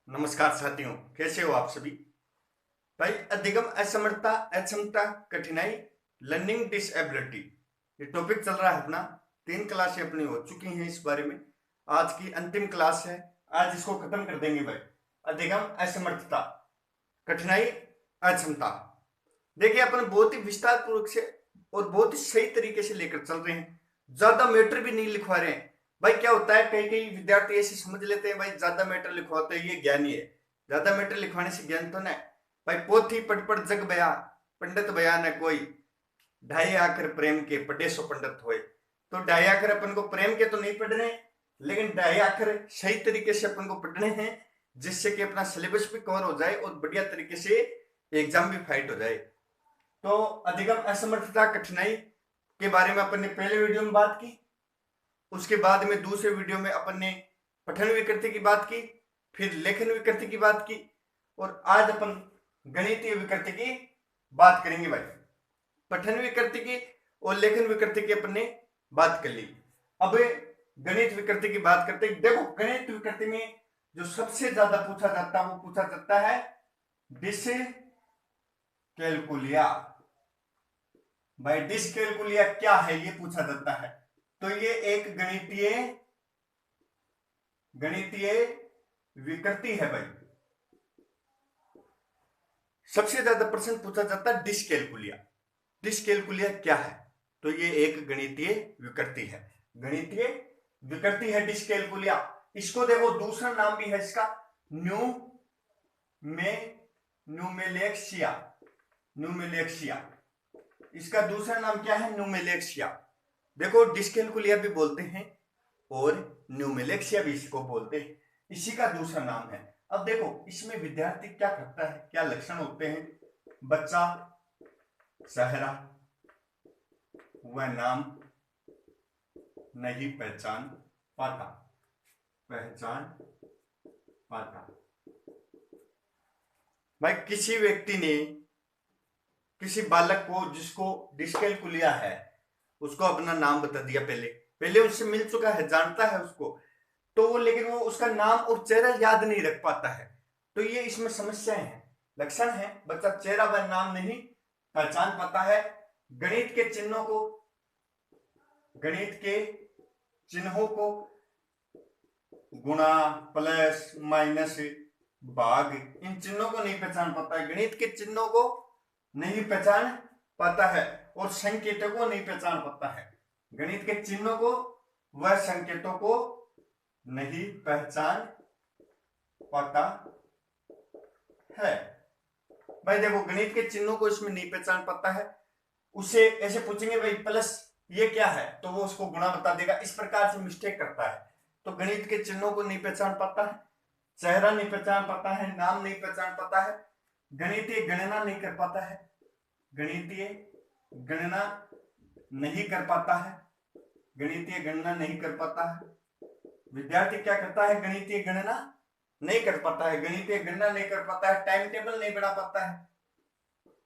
नमस्कार साथियों, कैसे हो आप सभी। भाई, अधिगम, असमर्थता, अक्षमता, कठिनाई, लर्निंग डिसेबिलिटी, ये टॉपिक चल रहा है अपना। 3 क्लासें अपनी हो चुकी हैं इस बारे में। आज की अंतिम क्लास है। आज इसको खत्म कर देंगे भाई। अधिगम, असमर्थता, कठिनाई, अक्षमता। देखिए, अपन बहुत ही विस्तार पूर्वक से और बहुत ही सही तरीके से लेकर चल रहे हैं। ज्यादा मैटर भी नहीं लिखवा रहे हैं। भाई, क्या होता है, कई कई विद्यार्थी ऐसे समझ लेते हैं भाई ज्यादा मैटर लिखवाते हैं ये ज्ञानी है। ज्यादा मैटर लिखवाने से ज्ञान तो नहीं। भाई, पोथी पढ़ पढ़ जग बया, पंडित बया न कोई, ढाई आखर प्रेम के पढ़े सो पंडित होए। तो ढाई आखर अपन को प्रेम के तो नहीं पढ़ने, लेकिन ढाई आखर सही तरीके से अपन को पढ़ने हैं, जिससे कि अपना सिलेबस भी कवर हो जाए और बढ़िया तरीके से एग्जाम भी फाइट हो जाए। तो अधिगम, असमर्थता, कठिनाई के बारे में अपन ने पहले वीडियो में बात की। उसके बाद में दूसरे वीडियो में अपन ने पठन विकृति की बात की, फिर लेखन विकृति की बात की, और आज अपन गणितीय विकृति की बात करेंगे भाई। पठन विकृति की और लेखन विकृति की अपन ने बात कर ली। अब गणित विकृति की बात करते हैं। देखो, गणित विकृति में जो सबसे ज्यादा पूछा जाता है वो पूछा जाता है डिसकैलकुलिया। भाई, डिसकैलकुलिया क्या है ये पूछा जाता है। तो ये एक गणितीय विकृति है भाई। सबसे ज्यादा प्रश्न पूछा जाता है डिसकैलकुलिया। डिसकैलकुलिया क्या है? तो ये एक गणितीय विकृति है। गणितीय विकृति है डिसकैलकुलिया। इसको देखो, दूसरा नाम भी है इसका, न्यूमेलेक्सिया। न्यूमेलेक्सिया, इसका दूसरा नाम क्या है? न्यूमेलेक्सिया। देखो, डिसकैलकुलिया भी बोलते हैं और न्यूमेलेक्सिया भी इसको बोलते हैं। इसी का दूसरा नाम है। अब देखो, इसमें विद्यार्थी क्या करता है, क्या लक्षण होते हैं। बच्चा चेहरा व नाम नहीं पहचान पाता। भाई, किसी व्यक्ति ने किसी बालक को जिसको डिसकैलकुलिया है उसको अपना नाम बता दिया। पहले पहले उससे मिल चुका है, जानता है उसको, तो वो लेकिन वो उसका नाम और चेहरा याद नहीं रख पाता है। तो ये इसमें समस्याएं हैं, लक्षण है। बच्चा चेहरा व नाम नहीं पहचान पाता है। गणित के चिन्हों को गुणा, प्लस, माइनस, भाग, इन चिन्हों को नहीं पहचान पाता है। गणित के चिन्हों को नहीं पहचान पाता है और संकेतों को नहीं पहचान पाता है। गणित के चिन्हों को व संकेतों को नहीं पहचान पाता है। भाई देखो, गणित के चिन्हों को इसमें नहीं पहचान पाता है। उसे ऐसे पूछेंगे भाई प्लस ये क्या है, तो वो उसको गुणा बता देगा। इस प्रकार से मिस्टेक करता है। तो गणित के चिन्हों को नहीं पहचान पाता है, चेहरा नहीं पहचान पाता है, नाम नहीं पहचान पाता है, गणितीय गणना नहीं कर पाता है। गणितीय गणना नहीं कर पाता है। गणितीय गणना नहीं कर पाता है। विद्यार्थी क्या करता है? गणितीय गणना नहीं कर पाता है। गणितीय गणना नहीं कर पाता है। टाइम टेबल नहीं बना पाता है।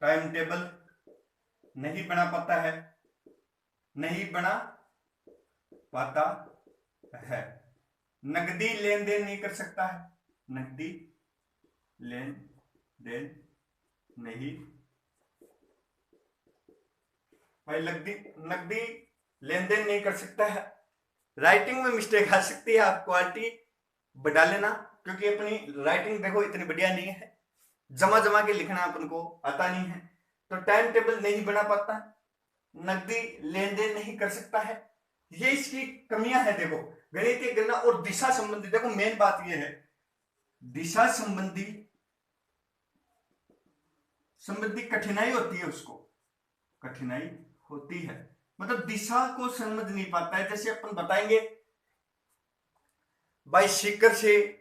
टाइम टेबल नहीं बना पाता है। नहीं बना पाता है। नकदी लेन देन नहीं कर सकता है। नकदी लेन देन नहीं। भाई, नकदी लेन देन नहीं कर सकता है। राइटिंग में मिस्टेक आ सकती है। आप क्वालिटी बढ़ा लेना, क्योंकि अपनी राइटिंग देखो इतनी बढ़िया नहीं है। जमा जमा के लिखना अपन को आता नहीं है। तो टाइम टेबल नहीं बना पाता, नकदी लेन देन नहीं कर सकता है, ये इसकी कमियां है। देखो, गणितीय गणना और दिशा संबंधी, देखो मेन बात ये है, दिशा संबंधी कठिनाई होती है। उसको कठिनाई होती है, मतलब दिशा को समझ नहीं पाता है। जैसे अपन बताएंगे भाई, सीकर से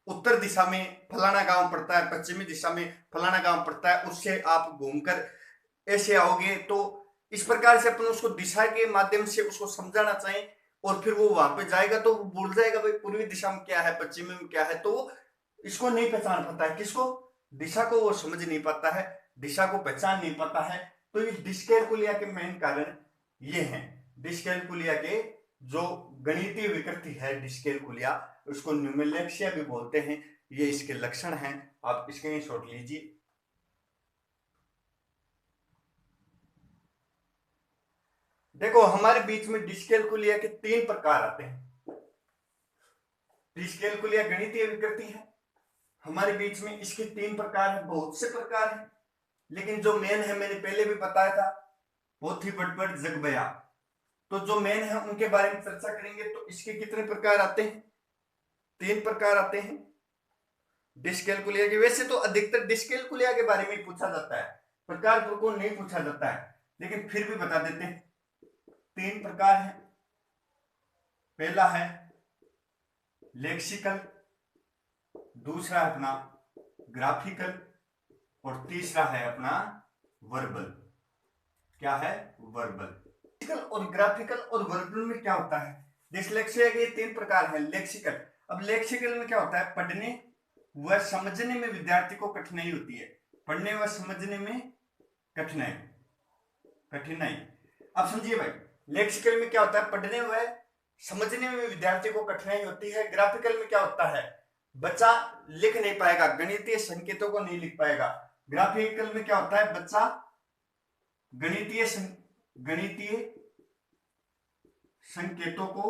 उत्तर दिशा में फलाना गांव पड़ता है, पश्चिमी दिशा में फलाना गांव पड़ता है, उससे आप घूमकर ऐसे आओगे। तो इस प्रकार से अपन उसको दिशा के माध्यम से उसको समझाना चाहिए, और फिर वो वहां पे जाएगा तो वो भूल जाएगा भाई पूर्वी दिशा में क्या है, पश्चिमी में क्या है। तो वो इसको नहीं पहचान पाता है। किसको? दिशा को वो समझ नहीं पाता है, दिशा को पहचान नहीं पाता है। तो ये डिस्कैलकुलिया के मेन कारण ये हैं। डिस्कैलकुलिया के जो गणितीय विकृति है डिस्कैलकुलिया, उसको न्यूमेलेक्सिया भी बोलते हैं। ये इसके लक्षण हैं, आप स्क्रीनशॉट लीजिए। देखो हमारे बीच में डिस्कैलकुलिया के 3 प्रकार आते हैं। डिस्कैलकुलिया गणितीय विकृति है हमारे बीच में, इसके 3 प्रकार है, बहुत से प्रकार हैं, लेकिन जो मेन है मैंने पहले भी बताया था, पोथी बटबट जगबया। तो जो मेन है उनके बारे में चर्चा करेंगे। तो इसके कितने प्रकार आते हैं? 3 प्रकार आते हैं डिस्कैलकुलिया के। वैसे तो अधिकतर डिस्कैलकुलिया के बारे में पूछा जाता है, प्रकार को नहीं पूछा जाता है, लेकिन फिर भी बता देते हैं। 3 प्रकार है। पहला है लेक्सिकल, दूसरा है अपना ग्राफिकल, और तीसरा है अपना वर्बल। क्या है? वर्बल। लेक्सिकल और ग्राफिकल और वर्बल में क्या होता है? डिस्लेक्सिया के 3 प्रकार है। लेक्सिकल, अब लेक्सिकल में क्या होता है? पढ़ने व समझने में विद्यार्थी को कठिनाई होती है। पढ़ने व समझने में कठिनाई। अब समझिए भाई, लेक्सिकल में क्या होता है? पढ़ने व समझने में विद्यार्थी को कठिनाई होती है। ग्राफिकल में क्या होता है? बच्चा लिख नहीं पाएगा, गणितीय संकेतों को नहीं लिख पाएगा। ग्राफिकल में क्या होता है? बच्चा गणितीय संकेतों को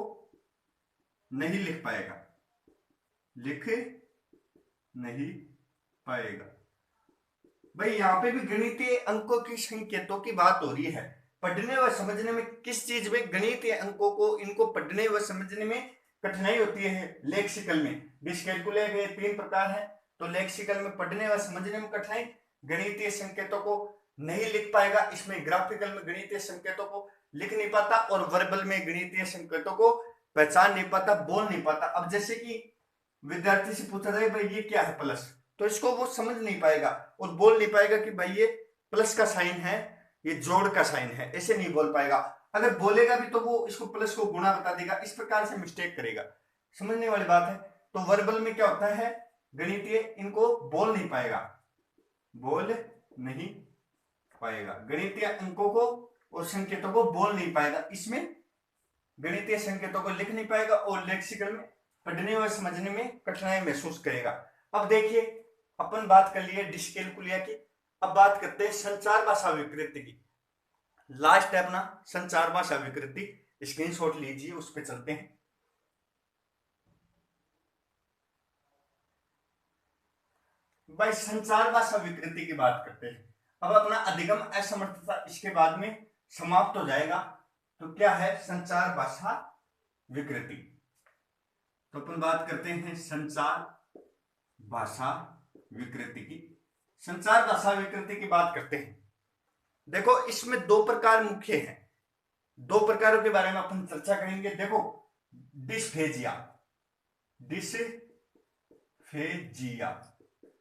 नहीं लिख पाएगा, भाई यहां पे भी गणितीय अंकों की संकेतों की बात हो रही है। पढ़ने व समझने में किस चीज में गणितीय अंकों को, इनको पढ़ने व समझने में कठिनाई होती है लेक्सिकल में। डिस्कैलकुलिया के 3 प्रकार हैं। तो लेक्सिकल में पढ़ने व समझने में कठिनाई, गणितीय संकेतों को नहीं लिख पाएगा। इसमें ग्राफिकल में गणितीय संकेतों को लिख नहीं पाता, और वर्बल में गणितीय संकेतों को पहचान नहीं पाता, बोल नहीं पाता। अब जैसे कि विद्यार्थी से पूछा जाए भाई ये क्या है प्लस, तो इसको वो समझ नहीं पाएगा और बोल नहीं पाएगा कि भाई ये प्लस का साइन है, ये जोड़ का साइन है, ऐसे नहीं बोल पाएगा। अगर बोलेगा भी तो वो इसको प्लस को गुणा बता देगा, इस प्रकार से मिस्टेक करेगा। समझने वाली बात है। तो वर्बल में क्या होता है? गणितीय इनको बोल नहीं पाएगा, गणितीय अंकों को और संकेतों को बोल नहीं पाएगा, इसमें गणितीय संकेतों को लिख नहीं पाएगा, और लेक्सिकल में पढ़ने व समझने में कठिनाई महसूस करेगा। अब देखिए, अपन बात कर लिए डिस्कैलकुलिया की, अब बात करते हैं संचार भाषा विकृति की। लास्ट है अपना संचार भाषा विकृति, स्क्रीनशॉट लीजिए, उस पर चलते हैं। भाई संचार भाषा विकृति की बात करते हैं। अब अपना अधिगम असमर्थता इसके बाद में समाप्त हो जाएगा। तो क्या है संचार भाषा विकृति? तो अपन बात करते हैं संचार भाषा विकृति की। संचार भाषा विकृति की बात करते हैं। देखो इसमें 2 प्रकार मुख्य हैं, 2 प्रकारों के बारे में अपन चर्चा करेंगे। देखो डिस्फेजिया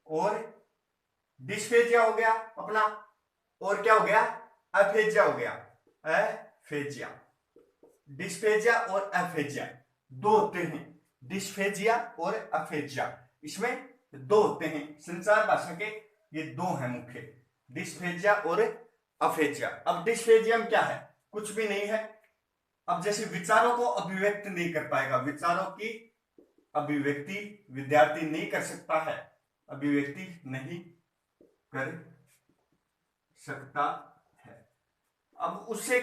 और डिस्फेजिया हो गया अपना, और क्या हो गया? अफेजिया हो गया। अफेजिया, डिस्फेजिया और अफेजिया 2 होते हैं। डिस्फेजिया और अफेजिया, इसमें 2 होते हैं। संचार भाषा के ये 2 हैं मुख्य, डिस्फेजिया और अफेजिया। अब डिस्फेजिया में क्या है? कुछ भी नहीं है। अब जैसे विचारों को अभिव्यक्त नहीं कर पाएगा, विचारों की अभिव्यक्ति विद्यार्थी नहीं कर सकता है, अभिव्यक्ति नहीं कर सकता है। अब उससे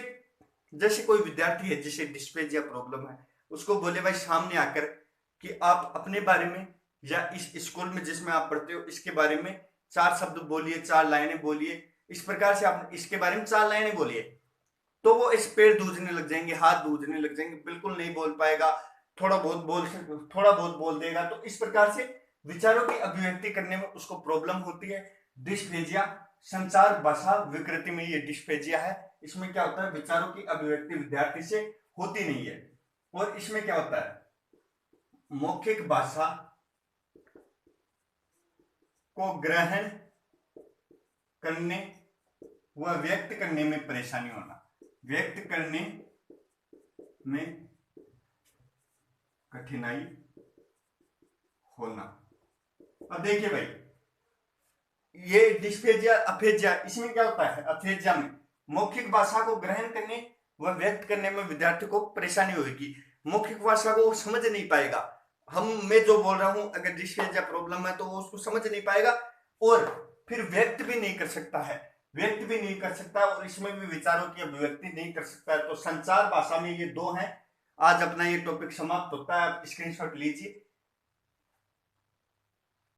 जैसे कोई विद्यार्थी है जिसे डिस्फेजिया प्रॉब्लम है, उसको बोले भाई सामने आकर कि आप अपने बारे में या इस स्कूल में जिसमें आप पढ़ते हो इसके बारे में 4 शब्द बोलिए, 4 लाइनें बोलिए, इस प्रकार से आप इसके बारे में 4 लाइनें बोलिए, तो वो इस पैर दूजने लग जाएंगे, हाथ दूजने लग जाएंगे, बिल्कुल नहीं बोल पाएगा, थोड़ा बहुत बोल देगा। तो इस प्रकार से विचारों की अभिव्यक्ति करने में उसको प्रॉब्लम होती है। डिस्फेजिया संचार भाषा विकृति में ये डिस्फेजिया है। इसमें क्या होता है? विचारों की अभिव्यक्ति विद्यार्थी से होती नहीं है। और इसमें क्या होता है? मौखिक भाषा को ग्रहण करने व व्यक्त करने में परेशानी होना, व्यक्त करने में कठिनाई होना। अब देखिए भाई, ये डिस्फेजिया अफेजिया, इसमें क्या होता है? अफेजिया में मौखिक भाषा को ग्रहण करने व व्यक्त करने में विद्यार्थी को परेशानी होगी, मौखिक भाषा को समझ नहीं पाएगा, मैं जो बोल रहा हूं, अगर जिसके या प्रॉब्लम है तो वो उसको समझ नहीं पाएगा और फिर व्यक्त भी नहीं कर सकता है, व्यक्त भी नहीं कर सकता और इसमें भी विचारों की अभिव्यक्ति नहीं कर सकता है। तो संचार भाषा में ये दो हैं। आज अपना ये टॉपिक समाप्त होता है, आप स्क्रीनशॉट लीजिए।